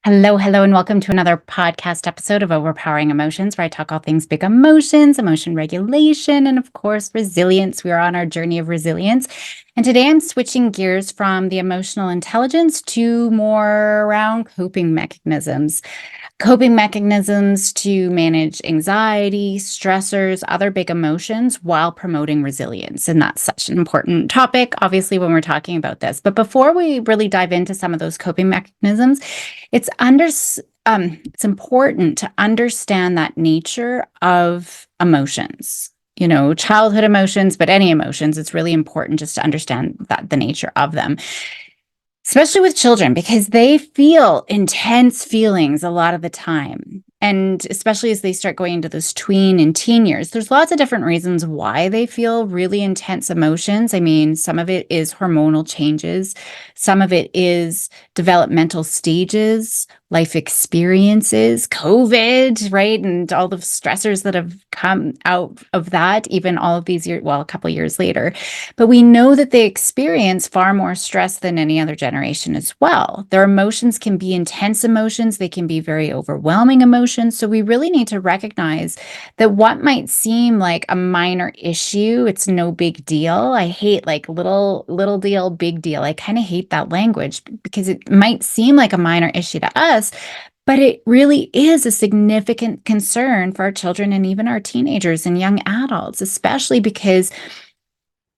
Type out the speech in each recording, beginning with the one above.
Hello, hello, and welcome to another podcast episode of Overpowering Emotions, where I talk all things big emotions, emotion regulation, and of course, resilience. We are on our journey of resilience. And today I'm switching gears from the emotional intelligence to more around coping mechanisms to manage anxiety, stressors, other big emotions while promoting resilience. And that's such an important topic, obviously, when we're talking about this. But before we really dive into some of those coping mechanisms, it's it's important to understand that nature of emotions. Childhood emotions, but any emotions, it's really important just to understand that the nature of them, especially with children, because they feel intense feelings a lot of the time. And especially as they start going into those tween and teen years, there's lots of different reasons why they feel really intense emotions. I mean, some of it is hormonal changes, some of it is developmental stages, life experiences, COVID, right? And all the stressors that have come out of that, even all of these years, well, a couple of years later. But we know that they experience far more stress than any other generation as well. Their emotions can be intense emotions, they can be very overwhelming emotions. So we really need to recognize that what might seem like a minor issue, it's no big deal. I hate like little deal, big deal. I kind of hate that language because it might seem like a minor issue to us, but it really is a significant concern for our children and even our teenagers and young adults, especially because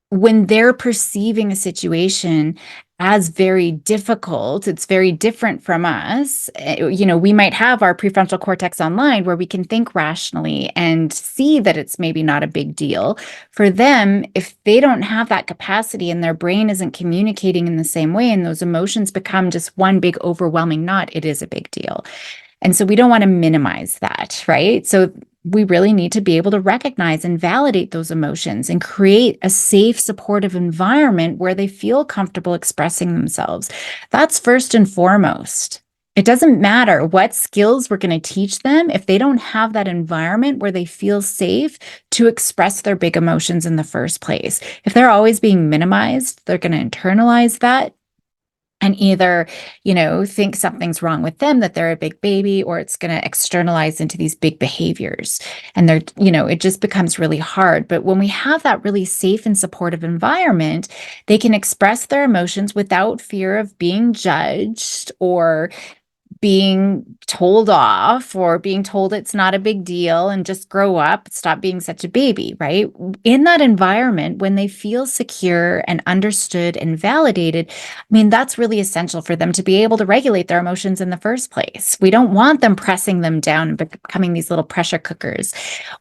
when they're perceiving a situation as very difficult, it's very different from us. We might have our prefrontal cortex online where we can think rationally and see that it's maybe not a big deal. For them, if they don't have that capacity and their brain isn't communicating in the same way, and those emotions become just one big overwhelming knot, it is a big deal. And so we don't want to minimize that, right? So we really need to be able to recognize and validate those emotions and create a safe, supportive environment where they feel comfortable expressing themselves. That's first and foremost. It doesn't matter what skills we're going to teach them if they don't have that environment where they feel safe to express their big emotions in the first place. If they're always being minimized, they're going to internalize that and either, think something's wrong with them, that they're a big baby, or it's going to externalize into these big behaviors. And it just becomes really hard. But when we have that really safe and supportive environment, they can express their emotions without fear of being judged or being told off or being told it's not a big deal and just grow up, stop being such a baby, right? In that environment, when they feel secure and understood and validated, I mean, that's really essential for them to be able to regulate their emotions in the first place. We don't want them pressing them down and becoming these little pressure cookers.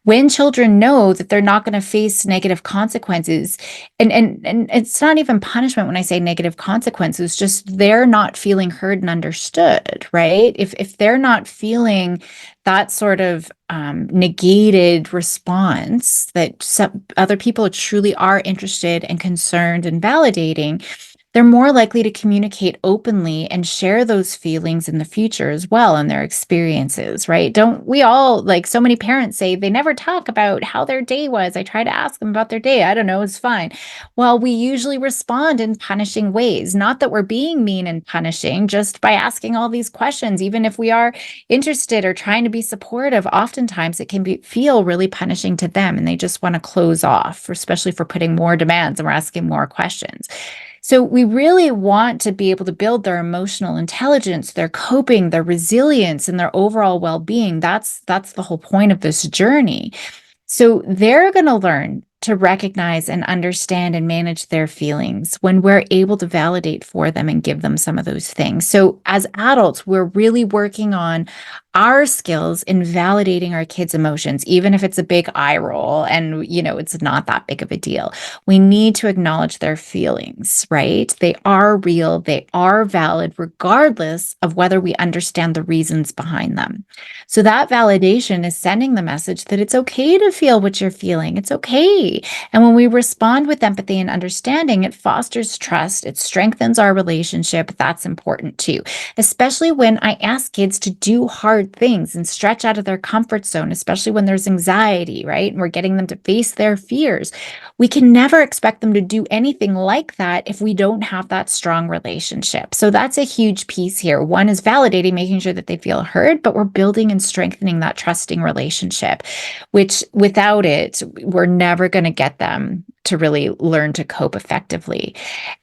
When children know that they're not going to face negative consequences, and it's not even punishment when I say negative consequences, just they're not feeling heard and understood, right? If they're not feeling that sort of negated response that some other people truly are interested and concerned and validating, they're more likely to communicate openly and share those feelings in the future as well and their experiences, right? Don't we all, like so many parents say, they never talk about how their day was. I try to ask them about their day. I don't know, it's fine. Well, we usually respond in punishing ways, not that we're being mean and punishing, just by asking all these questions. Even if we are interested or trying to be supportive, oftentimes it can feel really punishing to them and they just want to close off, especially for putting more demands and we're asking more questions. So we really want to be able to build their emotional intelligence, their coping, their resilience, and their overall well-being. That's the whole point of this journey. So they're going to learn to recognize and understand and manage their feelings when we're able to validate for them and give them some of those things. So as adults, we're really working on our skills in validating our kids' emotions, even if it's a big eye roll and, it's not that big of a deal. We need to acknowledge their feelings, right? They are real. They are valid, regardless of whether we understand the reasons behind them. So that validation is sending the message that it's okay to feel what you're feeling. It's okay. And when we respond with empathy and understanding, it fosters trust. It strengthens our relationship. That's important too, especially when I ask kids to do hard hard things and stretch out of their comfort zone, especially when there's anxiety, right? And we're getting them to face their fears. We can never expect them to do anything like that if we don't have that strong relationship. So that's a huge piece here. One is validating, making sure that they feel heard, but we're building and strengthening that trusting relationship, which without it, we're never going to get them to really learn to cope effectively.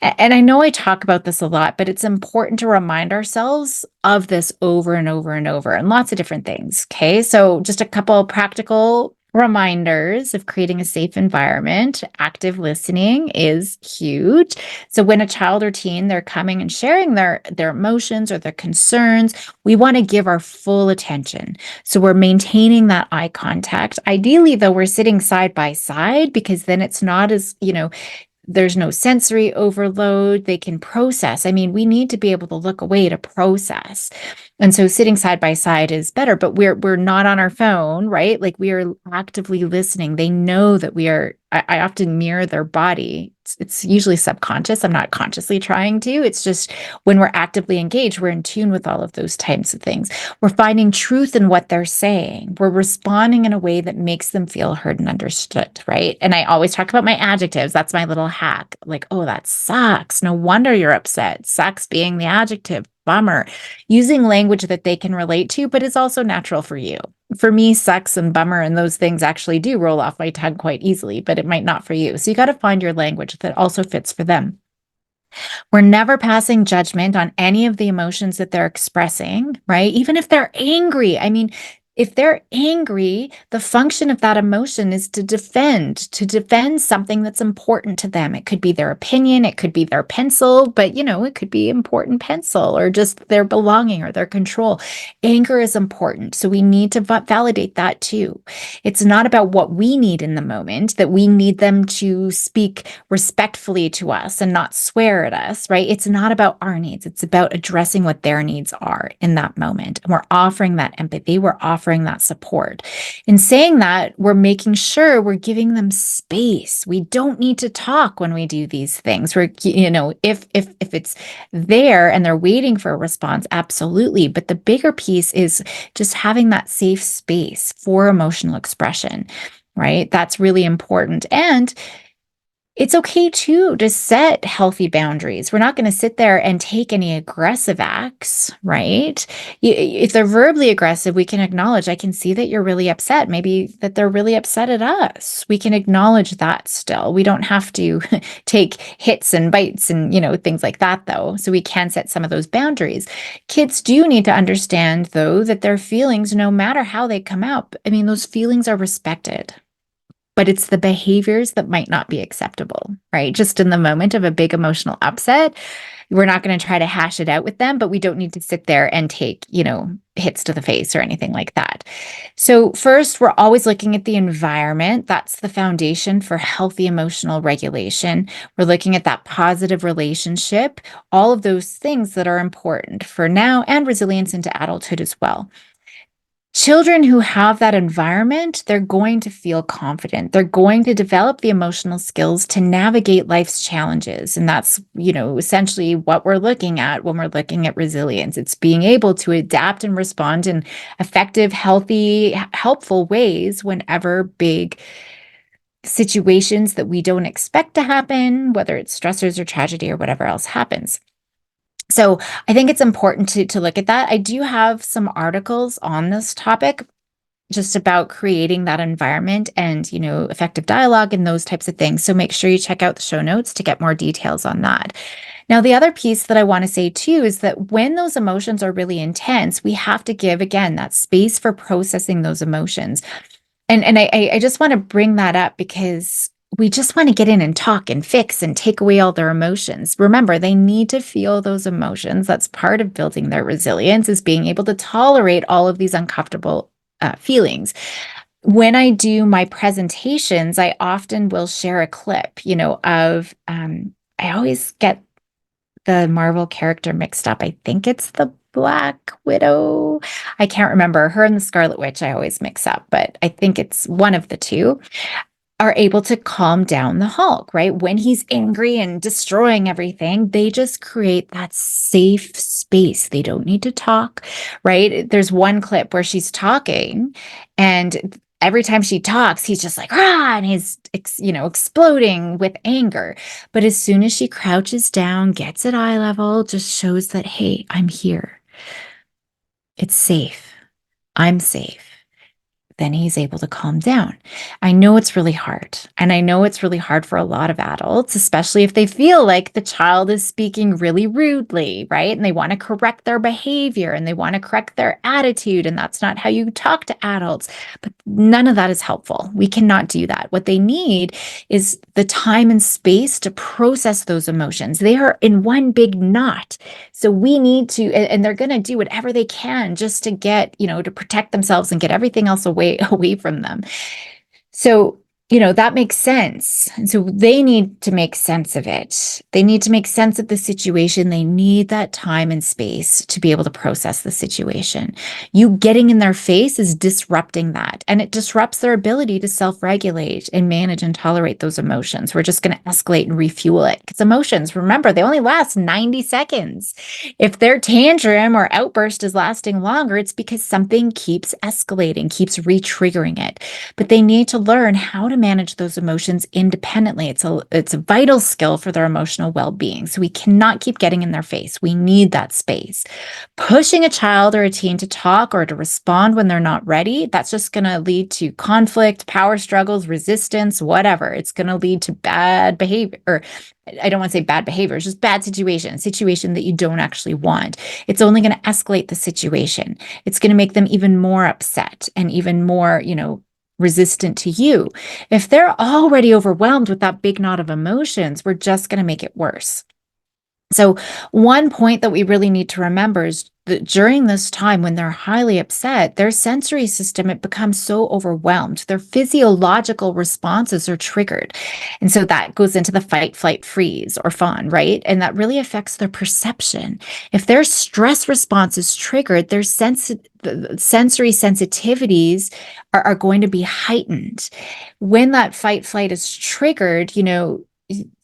And I know I talk about this a lot, but it's important to remind ourselves of this over and over and over and lots of different things. Okay. So just a couple practical reminders of creating a safe environment. Active listening is huge. So when a child or teen, they're coming and sharing their emotions or their concerns, we want to give our full attention. So we're maintaining that eye contact. Ideally, though, we're sitting side by side because then it's not as, there's no sensory overload. They can process. I mean, we need to be able to look away to process. And so sitting side by side is better, but we're not on our phone, right? Like we are actively listening. They know that we are. I often mirror their body. It's usually subconscious. I'm not consciously trying to. It's just when we're actively engaged, we're in tune with all of those types of things. We're finding truth in what they're saying. We're responding in a way that makes them feel heard and understood, right? And I always talk about my adjectives. That's my little hack. Like, oh, that sucks. No wonder you're upset. Sucks being the adjective. Bummer. Using language that they can relate to, but it's also natural for you. For me, sucks and bummer and those things actually do roll off my tongue quite easily, but it might not for you. So you got to find your language that also fits for them. We're never passing judgment on any of the emotions that they're expressing, right? Even if they're angry. I mean, if they're angry, the function of that emotion is to defend something that's important to them. It could be their opinion, it could be their pencil, but it could be important pencil or just their belonging or their control. Anger is important. So we need to validate that too. It's not about what we need in the moment, that we need them to speak respectfully to us and not swear at us, right? It's not about our needs. It's about addressing what their needs are in that moment. And we're offering that empathy. We're offering that support. In saying that, we're making sure we're giving them space. We don't need to talk when we do these things. We're, if it's there and they're waiting for a response, absolutely. But the bigger piece is just having that safe space for emotional expression, right? That's really important. And it's okay too to set healthy boundaries. We're not going to sit there and take any aggressive acts, right? If they're verbally aggressive, we can acknowledge, I can see that you're really upset. Maybe that they're really upset at us. We can acknowledge that still. We don't have to take hits and bites and, things like that though. So we can set some of those boundaries. Kids do need to understand though that their feelings, no matter how they come out, I mean, those feelings are respected. But it's the behaviors that might not be acceptable, right? Just in the moment of a big emotional upset, we're not going to try to hash it out with them, but we don't need to sit there and take, hits to the face or anything like that. So first, we're always looking at the environment. That's the foundation for healthy emotional regulation. We're looking at that positive relationship, all of those things that are important for now and resilience into adulthood as well. Children who have that environment, they're going to feel confident. They're going to develop the emotional skills to navigate life's challenges. And that's, essentially what we're looking at when we're looking at resilience. It's being able to adapt and respond in effective, healthy, helpful ways whenever big situations that we don't expect to happen, whether it's stressors or tragedy or whatever else happens. So I think it's important to look at that. I do have some articles on this topic just about creating that environment and, effective dialogue and those types of things. So make sure you check out the show notes to get more details on that. Now, the other piece that I want to say too is that when those emotions are really intense, we have to give, again, that space for processing those emotions. And I just want to bring that up because we just want to get in and talk and fix and take away all their emotions. Remember, they need to feel those emotions. That's part of building their resilience, is being able to tolerate all of these uncomfortable feelings. When I do my presentations, I often will share a clip, of, I always get the Marvel character mixed up. I think it's the Black Widow. I can't remember. Her and the Scarlet Witch I always mix up, but I think it's one of the two. are able to calm down the Hulk, right? When he's angry and destroying everything, they just create that safe space. They don't need to talk, right? There's one clip where she's talking, and every time she talks, he's just like, ah, and he's, exploding with anger. But as soon as she crouches down, gets at eye level, just shows that, hey, I'm here. It's safe. I'm safe. Then he's able to calm down. I know it's really hard. And I know it's really hard for a lot of adults, especially if they feel like the child is speaking really rudely, right? And they want to correct their behavior and they want to correct their attitude. And that's not how you talk to adults. But none of that is helpful. We cannot do that. What they need is the time and space to process those emotions. They are in one big knot. So we need to, and they're going to do whatever they can just to get, to protect themselves and get everything else away from them. So, that makes sense. And so they need to make sense of it. They need to make sense of the situation. They need that time and space to be able to process the situation. You getting in their face is disrupting that. And it disrupts their ability to self-regulate and manage and tolerate those emotions. We're just going to escalate and refuel it. Because emotions, remember, they only last 90 seconds. If their tantrum or outburst is lasting longer, it's because something keeps escalating, keeps re-triggering it. But they need to learn how to manage those emotions independently. It's a vital skill for their emotional well-being. So we cannot keep getting in their face. We need that space. Pushing a child or a teen to talk or to respond when they're not ready, that's just going to lead to conflict, power struggles, resistance, whatever. It's going to lead to bad behavior, or I don't want to say bad behavior, it's just bad situation that you don't actually want. It's only going to escalate the situation. It's going to make them even more upset and even more, resistant to you. If they're already overwhelmed with that big knot of emotions, we're just going to make it worse. So one point that we really need to remember is that during this time when they're highly upset, their sensory system, it becomes so overwhelmed. Their physiological responses are triggered. And so that goes into the fight, flight, freeze, or fawn, right? And that really affects their perception. If their stress response is triggered, their sensory sensitivities are going to be heightened. When that fight, flight is triggered,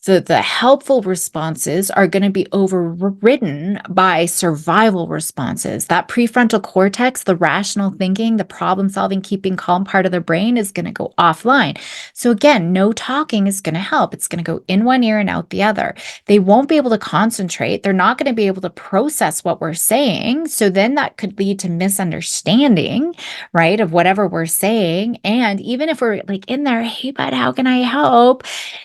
the helpful responses are going to be overridden by survival responses. That prefrontal cortex, the rational thinking, the problem solving, keeping calm part of the brain is going to go offline. So again, no talking is going to help. It's going to go in one ear and out the other. They won't be able to concentrate. They're not going to be able to process what we're saying. So then that could lead to misunderstanding, right, of whatever we're saying. And even if we're like in there, hey, bud, how can I help?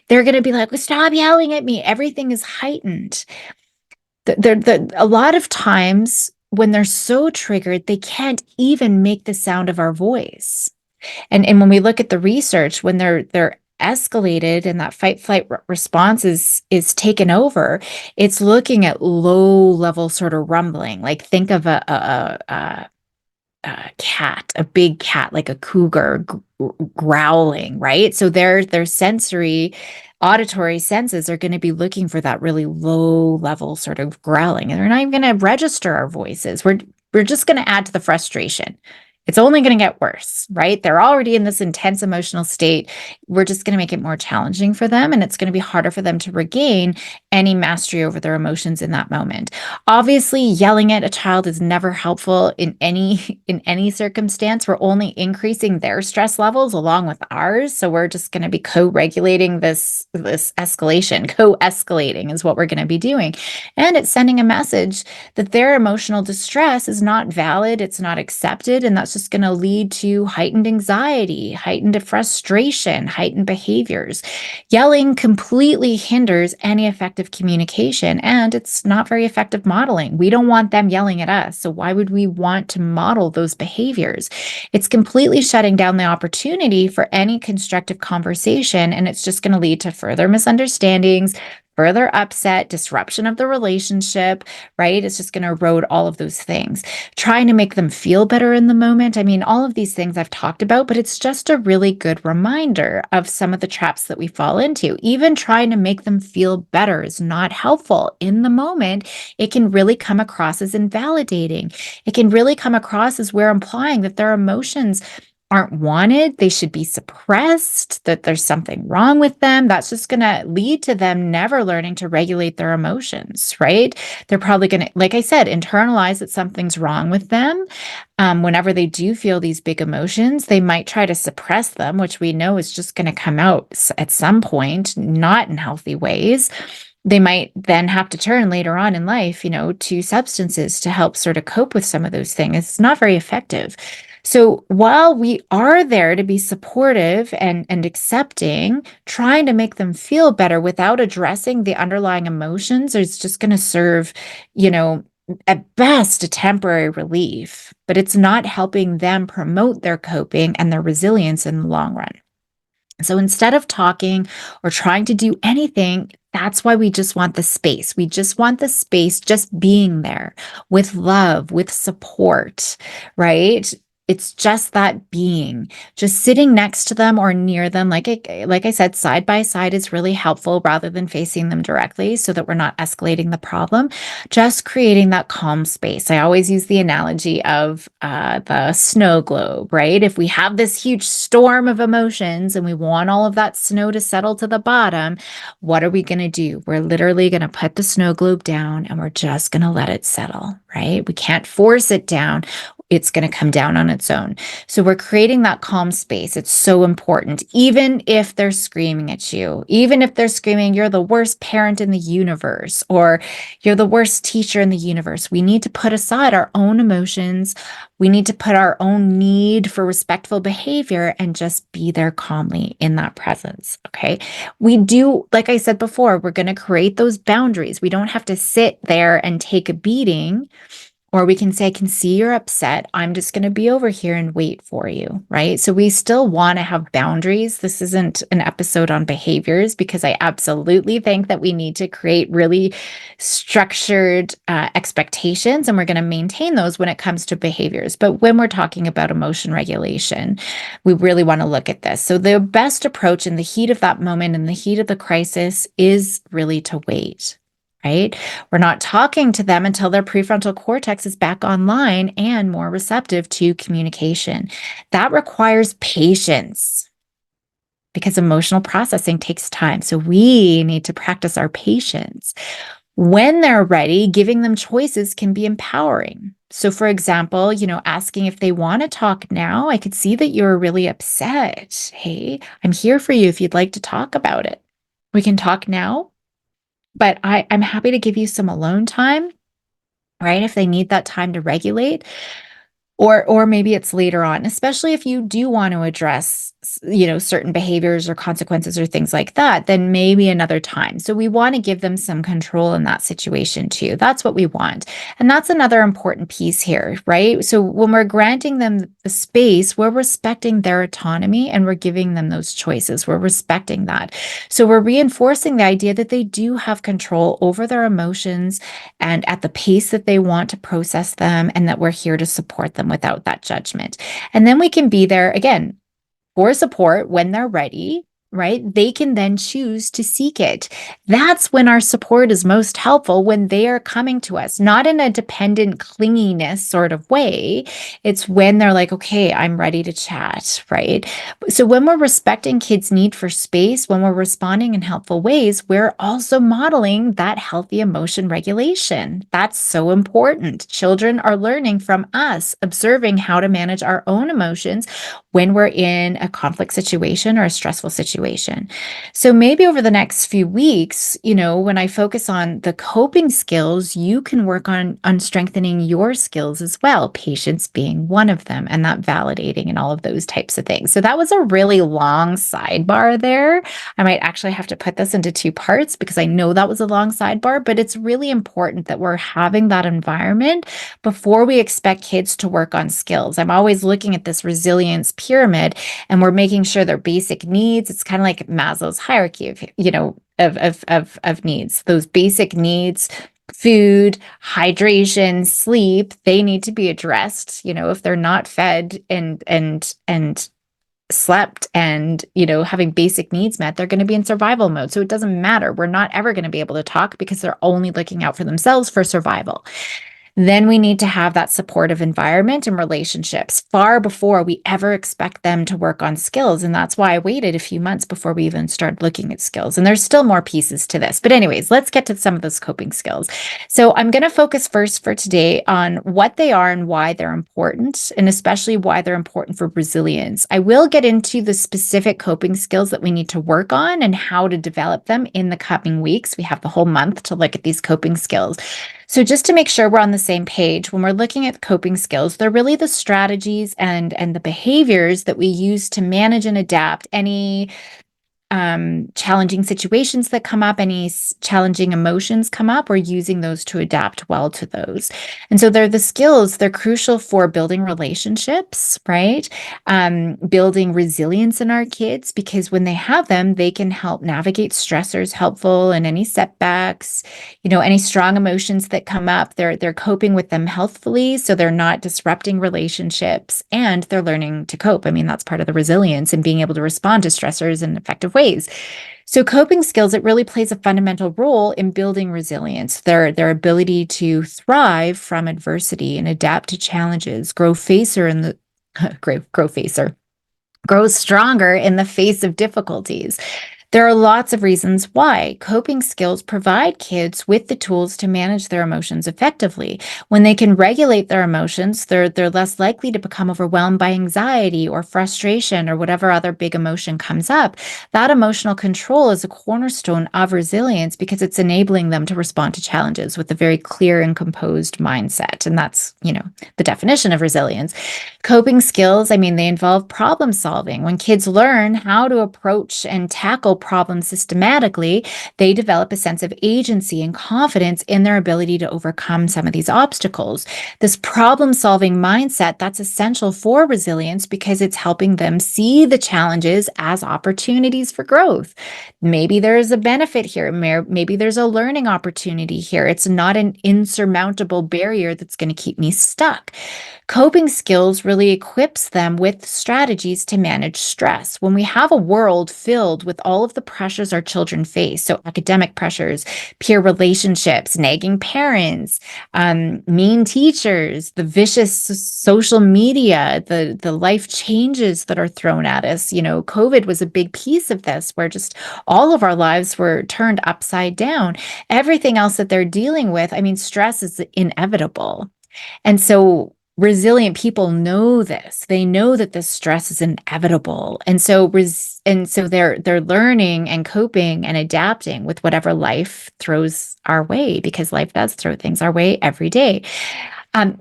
They're going to be like, well, stop yelling at me. Everything is heightened. A lot of times when they're so triggered, they can't even make the sound of our voice. And when we look at the research, when they're escalated and that fight flight response is taken over, it's looking at low level sort of rumbling. Like think of a cat, a big cat, like a cougar growling, right? So their sensory auditory senses are going to be looking for that really low level sort of growling. And they're not even going to register our voices. We're just going to add to the frustration. It's only going to get worse, right? They're already in this intense emotional state. We're just going to make it more challenging for them, and it's going to be harder for them to regain any mastery over their emotions in that moment. Obviously, yelling at a child is never helpful in any circumstance. We're only increasing their stress levels along with ours, so we're just going to be co-regulating this escalation. Co-escalating is what we're going to be doing, and it's sending a message that their emotional distress is not valid, it's not accepted, and that's just going to lead to heightened anxiety, heightened frustration, heightened behaviors. Yelling completely hinders any effective communication, and it's not very effective modeling. We don't want them yelling at us, so why would we want to model those behaviors? It's completely shutting down the opportunity for any constructive conversation, and it's just going to lead to further misunderstandings, further upset, disruption of the relationship, right? It's just going to erode all of those things. Trying to make them feel better in the moment. I mean, all of these things I've talked about, but it's just a really good reminder of some of the traps that we fall into. Even trying to make them feel better is not helpful. In the moment, it can really come across as invalidating. It can really come across as we're implying that their emotions aren't wanted, they should be suppressed, that there's something wrong with them. That's just going to lead to them never learning to regulate their emotions, right? They're probably going to, like I said, internalize that something's wrong with them. Whenever they do feel these big emotions, they might try to suppress them, which we know is just going to come out at some point, not in healthy ways. They might then have to turn later on in life, to substances to help sort of cope with some of those things. It's not very effective. So while we are there to be supportive and accepting, trying to make them feel better without addressing the underlying emotions is just going to serve, at best a temporary relief, but it's not helping them promote their coping and their resilience in the long run. So instead of talking or trying to do anything, that's why we just want the space. We just want the space just being there with love, with support, right? It's just that being, just sitting next to them or near them. Like I said, side by side is really helpful rather than facing them directly so that we're not escalating the problem. Just creating that calm space. I always use the analogy of the snow globe, right? If we have this huge storm of emotions and we want all of that snow to settle to the bottom, what are we going to do? We're literally going to put the snow globe down and we're just going to let it settle, right? We can't force it down. It's going to come down on its own. So we're creating that calm space. It's so important. Even if they're screaming at you, even if they're screaming, you're the worst parent in the universe, or you're the worst teacher in the universe, we need to put aside our own emotions. We need to put our own need for respectful behavior and just be there calmly in that presence. Okay. We do, like I said before, we're going to create those boundaries. We don't have to sit there and take a beating. Or we can say, I can see you're upset. I'm just going to be over here and wait for you, right? So we still want to have boundaries. This isn't an episode on behaviors because I absolutely think that we need to create really structured expectations, and we're going to maintain those when it comes to behaviors. But when we're talking about emotion regulation, we really want to look at this. So the best approach in the heat of that moment, in the heat of the crisis, is really to wait. Right? We're not talking to them until their prefrontal cortex is back online and more receptive to communication. That requires patience because emotional processing takes time. So we need to practice our patience. When they're ready, giving them choices can be empowering. So for example, asking if they want to talk now. I could see that you're really upset. Hey, I'm here for you if you'd like to talk about it. We can talk now. But I'm happy to give you some alone time, right? If they need that time to regulate. Or maybe it's later on, especially if you do want to address, certain behaviors or consequences or things like that, then maybe another time. So we want to give them some control in that situation too. That's what we want. And that's another important piece here, right? So when we're granting them the space, we're respecting their autonomy and we're giving them those choices. We're respecting that. So we're reinforcing the idea that they do have control over their emotions and at the pace that they want to process them, and that we're here to support them without that judgment. And then we can be there again for support when they're ready, right? They can then choose to seek it. That's when our support is most helpful, when they are coming to us, not in a dependent clinginess sort of way. It's when they're like, okay, I'm ready to chat, right? So when we're respecting kids' need for space, when we're responding in helpful ways, we're also modeling that healthy emotion regulation. That's so important. Children are learning from us, observing how to manage our own emotions when we're in a conflict situation or a stressful situation. So maybe over the next few weeks, when I focus on the coping skills, you can work on strengthening your skills as well, patience being one of them, and that validating and all of those types of things. So that was a really long sidebar there. I might actually have to put this into two parts because I know that was a long sidebar, but it's really important that we're having that environment before we expect kids to work on skills. I'm always looking at this resilience pyramid, and we're making sure their basic needs. It's kind of like Maslow's hierarchy of needs. Those basic needs, food, hydration, sleep, they need to be addressed. If they're not fed and slept and having basic needs met, they're going to be in survival mode. So it doesn't matter. We're not ever going to be able to talk because they're only looking out for themselves for survival. Then we need to have that supportive environment and relationships far before we ever expect them to work on skills. And that's why I waited a few months before we even started looking at skills. And there's still more pieces to this. But, anyways, let's get to some of those coping skills. So, I'm going to focus first for today on what they are and why they're important, and especially why they're important for resilience. I will get into the specific coping skills that we need to work on and how to develop them in the coming weeks. We have the whole month to look at these coping skills. So just to make sure we're on the same page, when we're looking at coping skills, they're really the strategies and the behaviors that we use to manage and adapt any challenging situations that come up, any challenging emotions come up, we're using those to adapt well to those. And so they're the skills, they're crucial for building relationships, right? Building resilience in our kids, because when they have them, they can help navigate stressors, helpful and any setbacks, any strong emotions that come up, they're coping with them healthfully. So they're not disrupting relationships and they're learning to cope. I mean, that's part of the resilience and being able to respond to stressors in effective ways. So coping skills, it really plays a fundamental role in building resilience, their ability to thrive from adversity and adapt to challenges, grow stronger in the face of difficulties. There are lots of reasons why coping skills provide kids with the tools to manage their emotions effectively. When they can regulate their emotions, they're less likely to become overwhelmed by anxiety or frustration or whatever other big emotion comes up. That emotional control is a cornerstone of resilience because it's enabling them to respond to challenges with a very clear and composed mindset. And that's, the definition of resilience. Coping skills, I mean, they involve problem solving. When kids learn how to approach and tackle problems systematically, they develop a sense of agency and confidence in their ability to overcome some of these obstacles. This problem solving mindset, that's essential for resilience because it's helping them see the challenges as opportunities for growth. Maybe there's a benefit here. Maybe there's a learning opportunity here. It's not an insurmountable barrier that's going to keep me stuck. Coping skills really equips them with strategies to manage stress. When we have a world filled with all of the pressures our children face, so academic pressures, peer relationships, nagging parents, mean teachers, the vicious social media, the life changes that are thrown at us. COVID was a big piece of this, where just all of our lives were turned upside down. Everything else that they're dealing with, I mean, stress is inevitable. And so resilient people know this. They know that this stress is inevitable. And so they're learning and coping and adapting with whatever life throws our way, because life does throw things our way every day.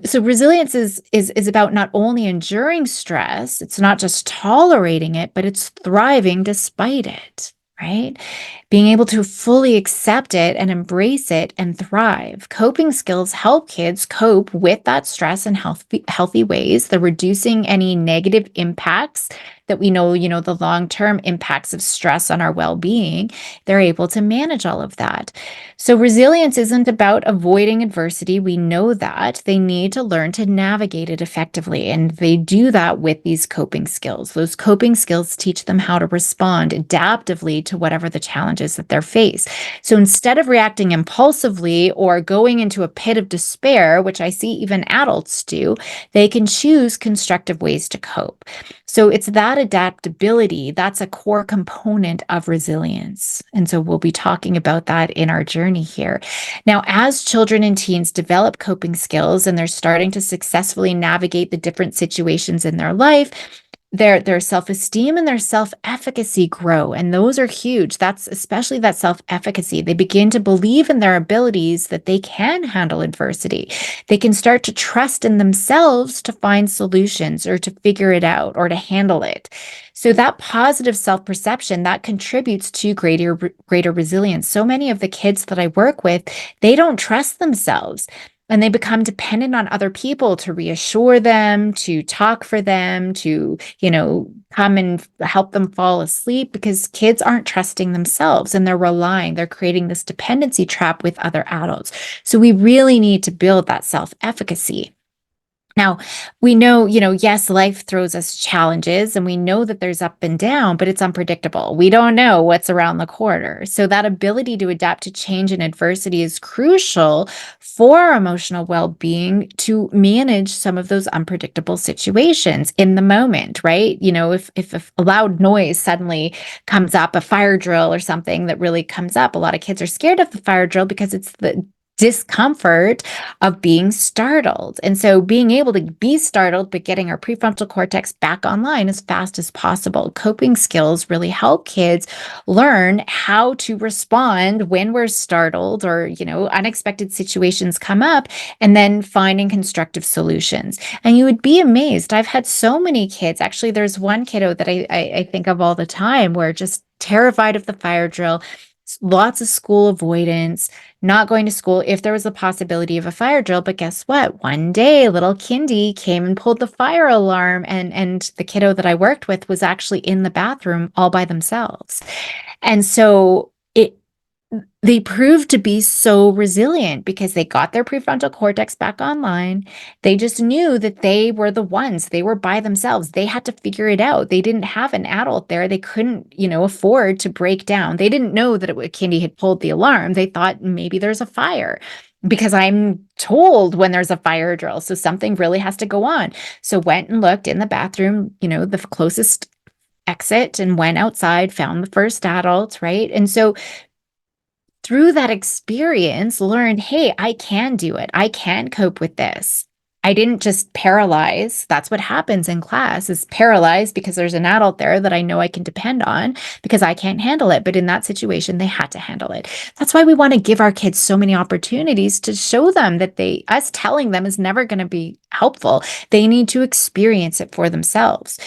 So resilience is about not only enduring stress, it's not just tolerating it, but it's thriving despite it, right? Being able to fully accept it and embrace it and thrive. Coping skills help kids cope with that stress in healthy ways. They're reducing any negative impacts that we know, the long-term impacts of stress on our well-being. They're able to manage all of that. So resilience isn't about avoiding adversity. We know that. They need to learn to navigate it effectively. And they do that with these coping skills. Those coping skills teach them how to respond adaptively to whatever the challenges that they're faced. So instead of reacting impulsively or going into a pit of despair, which I see even adults do, they can choose constructive ways to cope. So it's that adaptability, that's a core component of resilience. And so we'll be talking about that in our journey here. Now, as children and teens develop coping skills and they're starting to successfully navigate the different situations in their life, their self-esteem and their self-efficacy grow. And those are huge. That's especially that self-efficacy. They begin to believe in their abilities, that they can handle adversity. They can start to trust in themselves to find solutions or to figure it out or to handle it. So that positive self-perception, that contributes to greater resilience. So many of the kids that I work with, they don't trust themselves. And they become dependent on other people to reassure them, to talk for them, to, come and help them fall asleep, because kids aren't trusting themselves and they're creating this dependency trap with other adults. So we really need to build that self-efficacy. Now, we know, yes, life throws us challenges and we know that there's up and down, but it's unpredictable. We don't know what's around the corner. So, that ability to adapt to change and adversity is crucial for our emotional well being to manage some of those unpredictable situations in the moment, right? If a loud noise suddenly comes up, a fire drill or something that really comes up, a lot of kids are scared of the fire drill because it's the discomfort of being startled. And so being able to be startled, but getting our prefrontal cortex back online as fast as possible. Coping skills really help kids learn how to respond when we're startled or, unexpected situations come up, and then finding constructive solutions. And you would be amazed. I've had so many kids. Actually, there's one kiddo that I think of all the time where just terrified of the fire drill, lots of school avoidance, not going to school if there was a possibility of a fire drill. But guess what? One day, little Kindy came and pulled the fire alarm, and the kiddo that I worked with was actually in the bathroom all by themselves. And so they proved to be so resilient because they got their prefrontal cortex back online. They just knew that they were the ones. They were by themselves. They had to figure it out. They didn't have an adult there. They couldn't, afford to break down. They didn't know that Kindy had pulled the alarm. They thought maybe there's a fire because I'm told when there's a fire drill. So something really has to go on. So went and looked in the bathroom, the closest exit, and went outside, found the first adult, right? And so through that experience, learned, hey, I can do it. I can cope with this. I didn't just paralyze. That's what happens in class, is paralyzed because there's an adult there that I know I can depend on because I can't handle it. But in that situation, they had to handle it. That's why we want to give our kids so many opportunities to show them that us telling them is never going to be helpful. They need to experience it for themselves.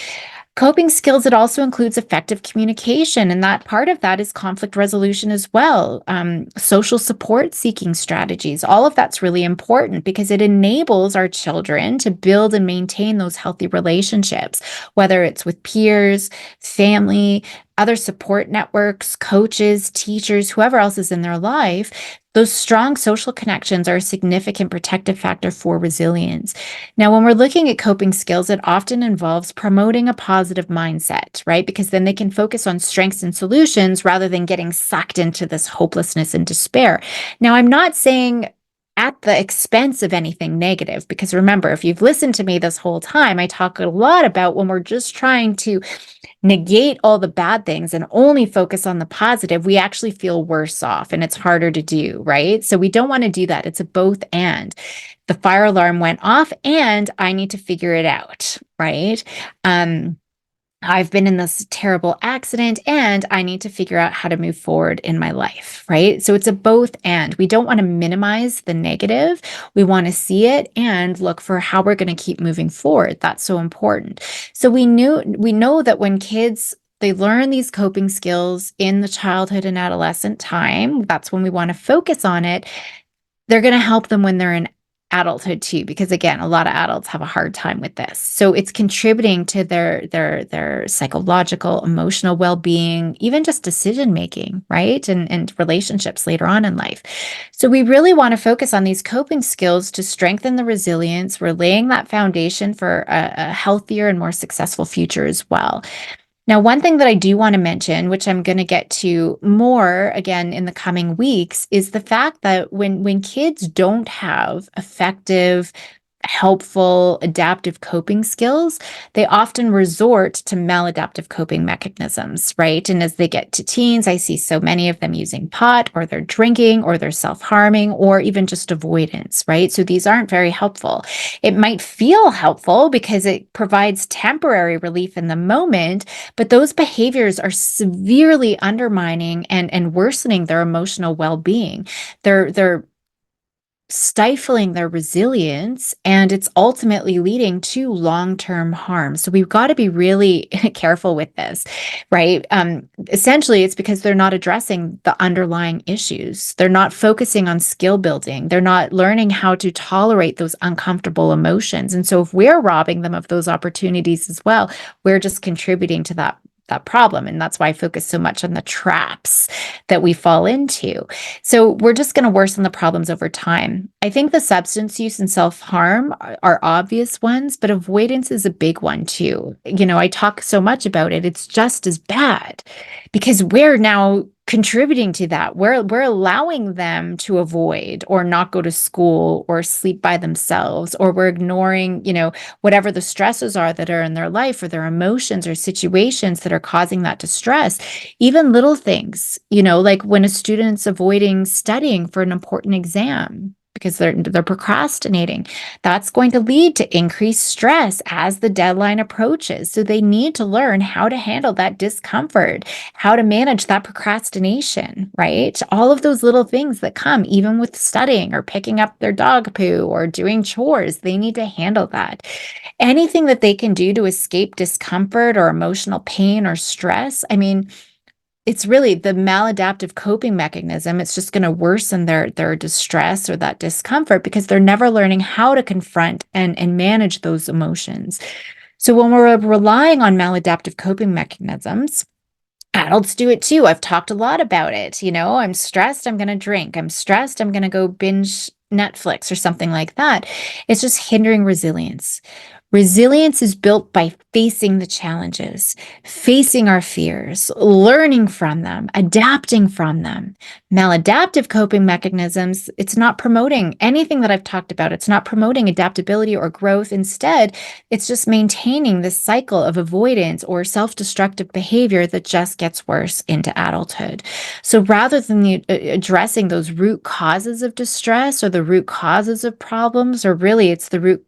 Coping skills, it also includes effective communication, and that part of that is conflict resolution as well. Social support seeking strategies, all of that's really important because it enables our children to build and maintain those healthy relationships, whether it's with peers, family, other support networks, coaches, teachers, whoever else is in their life. Those strong social connections are a significant protective factor for resilience. Now, when we're looking at coping skills, it often involves promoting a positive mindset, right? Because then they can focus on strengths and solutions rather than getting sucked into this hopelessness and despair. Now, I'm not saying at the expense of anything negative, because remember, if you've listened to me this whole time, I talk a lot about when we're just trying to negate all the bad things and only focus on the positive, we actually feel worse off and it's harder to do, right? So we don't want to do that. It's a both and. The fire alarm went off and I need to figure it out, right? I've been in this terrible accident and I need to figure out how to move forward in my life, right? So it's a both and. We don't want to minimize the negative. We want to see it and look for how we're going to keep moving forward. That's so important. So we know that when kids they learn these coping skills in the childhood and adolescent time, that's when we want to focus on it. They're going to help them when they're in adulthood too, because again, a lot of adults have a hard time with this. So it's contributing to their psychological, emotional well-being, even just decision making, right? And relationships later on in life. So we really want to focus on these coping skills to strengthen the resilience. We're laying that foundation for a healthier and more successful future as well. Now, one thing that I do want to mention, which I'm going to get to more again in the coming weeks, is the fact that when kids don't have effective, helpful, adaptive coping skills, they often resort to maladaptive coping mechanisms, right? And as they get to teens, I see so many of them using pot, or they're drinking, or they're self-harming, or even just avoidance, right? So these aren't very helpful. It might feel helpful because it provides temporary relief in the moment, but those behaviors are severely undermining and worsening their emotional well-being. They're stifling their resilience, and it's ultimately leading to long-term harm. So we've got to be really careful with this, right? Essentially, it's because they're not addressing the underlying issues. They're not focusing on skill building. They're not learning how to tolerate those uncomfortable emotions. And so if we're robbing them of those opportunities as well, we're just contributing to that that problem. And that's why I focus so much on the traps that we fall into. So we're just going to worsen the problems over time. I think the substance use and self-harm are obvious ones, but avoidance is a big one too. I talk so much about it. It's just as bad because we're now contributing to that. We're allowing them to avoid or not go to school or sleep by themselves, or we're ignoring, whatever the stresses are that are in their life, or their emotions or situations that are causing that distress. Even little things, like when a student's avoiding studying for an important exam because they're procrastinating, that's going to lead to increased stress as the deadline approaches. So they need to learn how to handle that discomfort, how to manage that procrastination, right? All of those little things that come even with studying or picking up their dog poo or doing chores, they need to handle that. Anything that they can do to escape discomfort or emotional pain or stress, I mean, it's really the maladaptive coping mechanism. It's just going to worsen their distress or that discomfort because they're never learning how to confront and manage those emotions. So when we're relying on maladaptive coping mechanisms, adults do it too. I've talked a lot about it. I'm stressed, I'm going to drink. I'm stressed, I'm going to go binge Netflix or something like that. It's just hindering resilience. Resilience is built by facing the challenges, facing our fears, learning from them, adapting from them. Maladaptive coping mechanisms, it's not promoting anything that I've talked about. It's not promoting adaptability or growth. Instead, it's just maintaining this cycle of avoidance or self-destructive behavior that just gets worse into adulthood. So rather than addressing those root causes of distress or the root causes of problems, or really it's the root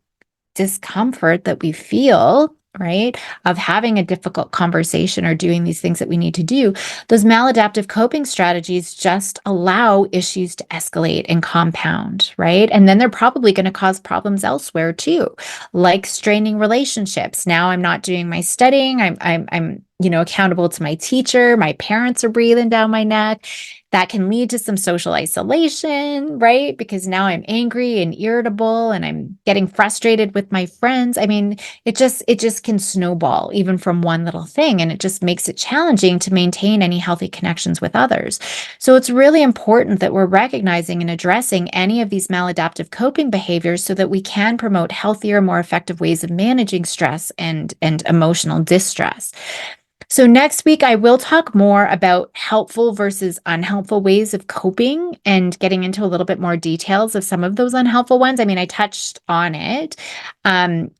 discomfort that we feel, right, of having a difficult conversation or doing these things that we need to do, those maladaptive coping strategies just allow issues to escalate and compound, right? And then they're probably going to cause problems elsewhere too, like straining relationships. Now I'm not doing my studying. I'm accountable to my teacher. My parents are breathing down my neck. That can lead to some social isolation, right? Because now I'm angry and irritable and I'm getting frustrated with my friends. I mean, it just can snowball even from one little thing, and it just makes it challenging to maintain any healthy connections with others. So it's really important that we're recognizing and addressing any of these maladaptive coping behaviors so that we can promote healthier, more effective ways of managing stress and emotional distress. So next week, I will talk more about helpful versus unhelpful ways of coping and getting into a little bit more details of some of those unhelpful ones. I mean, I touched on it, um,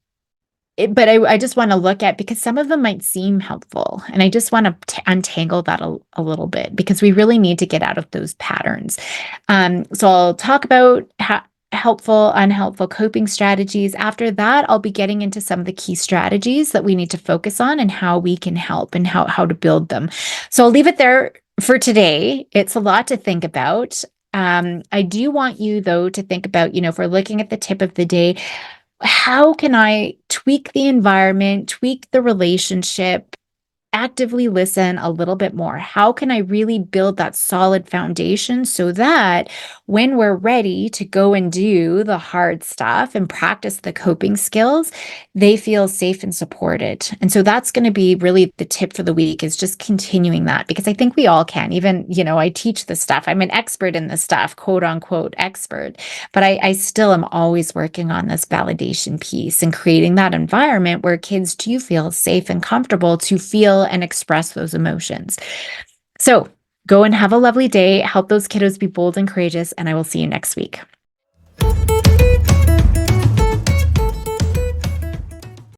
but I just want to look at, because some of them might seem helpful, and I just want to untangle that a little bit because we really need to get out of those patterns. So I'll talk about helpful, unhelpful coping strategies. After that, I'll be getting into some of the key strategies that we need to focus on and how we can help and how to build them. So I'll leave it there for today. It's a lot to think about. I do want you, though, to think about, if we're looking at the tip of the day, how can I tweak the environment, tweak the relationship, actively listen a little bit more? How can I really build that solid foundation so that when we're ready to go and do the hard stuff and practice the coping skills, they feel safe and supported? And so that's going to be really the tip for the week, is just continuing that, because I think we all can. Even, I teach this stuff. I'm an expert in this stuff, quote unquote expert, but I still am always working on this validation piece and creating that environment where kids do feel safe and comfortable to feel and express those emotions. So go and have a lovely day. Help those kiddos be bold and courageous, and I will see you next week.